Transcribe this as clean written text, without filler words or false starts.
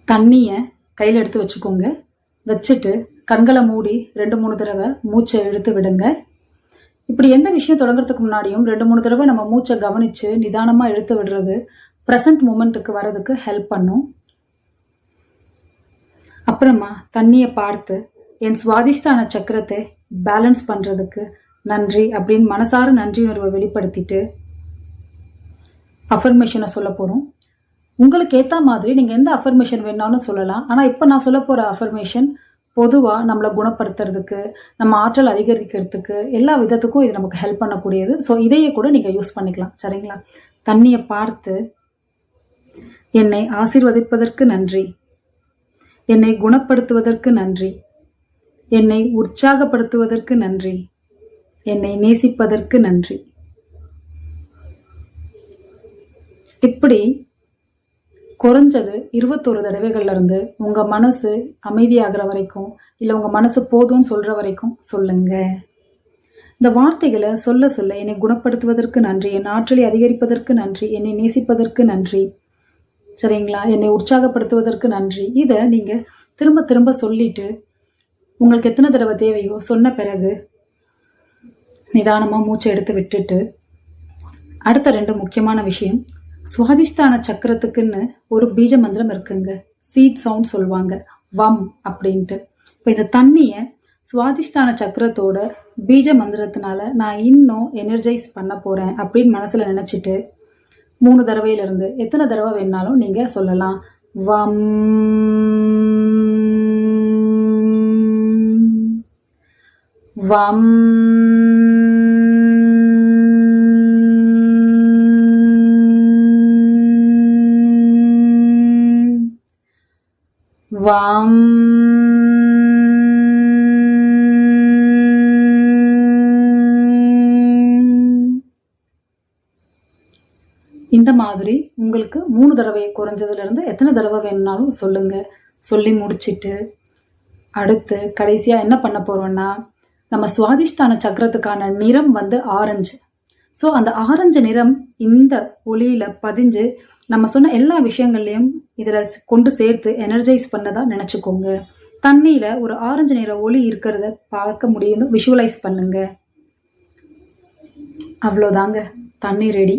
தண்ணியை கையில் எடுத்து வச்சுக்கோங்க. வச்சுட்டு கண்களை மூடி 2-3 தடவை மூச்சை இழுத்து விடுங்க. இப்படி எந்த விஷயம் தொடங்குறதுக்கு முன்னாடியும் 2-3 தடவை நம்ம மூச்சை கவனித்து நிதானமாக இழுத்து விடுறது ப்ரெசன்ட் மூமெண்ட்டுக்கு வர்றதுக்கு ஹெல்ப் பண்ணும். அப்புறமா தண்ணியை பார்த்து என் சுவாதிஷ்டான சக்கரத்தை பேலன்ஸ் பண்ணுறதுக்கு நன்றி அப்படின்னு மனசார நன்றி உணர்வை வெளிப்படுத்திட்டு அஃபர்மேஷனை சொல்ல போகிறோம். உங்களுக்கு ஏற்ற மாதிரி நீங்கள் எந்த அஃபர்மேஷன் வேணாலும் சொல்லலாம். ஆனால் இப்போ நான் சொல்ல போகிற அஃபர்மேஷன் பொதுவாக நம்மளை குணப்படுத்துறதுக்கு, நம்ம ஆற்றல் அதிகரிக்கிறதுக்கு, எல்லா விதத்துக்கும் இது நமக்கு ஹெல்ப் பண்ணக்கூடியது. ஸோ இதையே கூட நீங்கள் யூஸ் பண்ணிக்கலாம். சரிங்களா? தண்ணியை பார்த்து என்னை ஆசீர்வதிப்பதற்கு நன்றி, என்னை குணப்படுத்துவதற்கு நன்றி, என்னை உற்சாகப்படுத்துவதற்கு நன்றி, என்னை நேசிப்பதற்கு நன்றி. இப்படி குறைஞ்சது 21 தடவைகள்ல இருந்து உங்க மனசு அமைதியாகிற வரைக்கும், இல்லை உங்க மனசு போதும்னு சொல்ற வரைக்கும் சொல்லுங்க. இந்த வார்த்தைகளை சொல்ல சொல்ல என்னை குணப்படுத்துவதற்கு நன்றி, என் ஆற்றலை அதிகரிப்பதற்கு நன்றி, என்னை நேசிப்பதற்கு நன்றி, சரிங்களா, என்னை உற்சாகப்படுத்துவதற்கு நன்றி. இதை நீங்க திரும்ப திரும்ப சொல்லிட்டு உங்களுக்கு எத்தனை தடவை தேவையோ சொன்ன பிறகு நிதானமா மூச்சை எடுத்து விட்டுட்டு அடுத்த 2 முக்கியமான விஷயம். சுவாதிஷ்டான சக்கரத்துக்குன்னு ஒரு பீஜ மந்திரம் இருக்குங்க. சீட் சவுண்ட் சொல்லுவாங்க, வம் அப்படின்ட்டு. இப்போ இந்த தண்ணியை சுவாதிஷ்டான சக்கரத்தோட பீஜ மந்திரத்தினால நான் இன்னும் எனர்ஜைஸ் பண்ண போறேன் அப்படின்னு மனசுல நினைச்சிட்டு 3 தடவையிலிருந்து எத்தனை தடவை வேணாலும் நீங்க சொல்லலாம். வம் வம் வம். இந்த மாதிரி உங்களுக்கு 3 தடவை குறைஞ்சதுல இருந்து எத்தனை தடவை வேணும்னாலும் சொல்லுங்க. சொல்லி முடிச்சிட்டு அடுத்து கடைசியா என்ன பண்ண போறோம்னா, நம்ம சுவாதிஷ்டான சக்கரத்துக்கான நிறம் வந்து ஆரஞ்சு. ஸோ அந்த ஆரஞ்சு நிறம் இந்த ஒளியில பதிஞ்சு நம்ம சொன்ன எல்லா விஷயங்கள்லையும் இதில் கொண்டு சேர்த்து எனர்ஜைஸ் பண்ணதா நினச்சிக்கோங்க. தண்ணியில் ஒரு ஆரஞ்சு நிற ஒளி இருக்கிறத பார்க்க முடியும், விஷுவலைஸ் பண்ணுங்க. அவ்வளோதாங்க, தண்ணி ரெடி.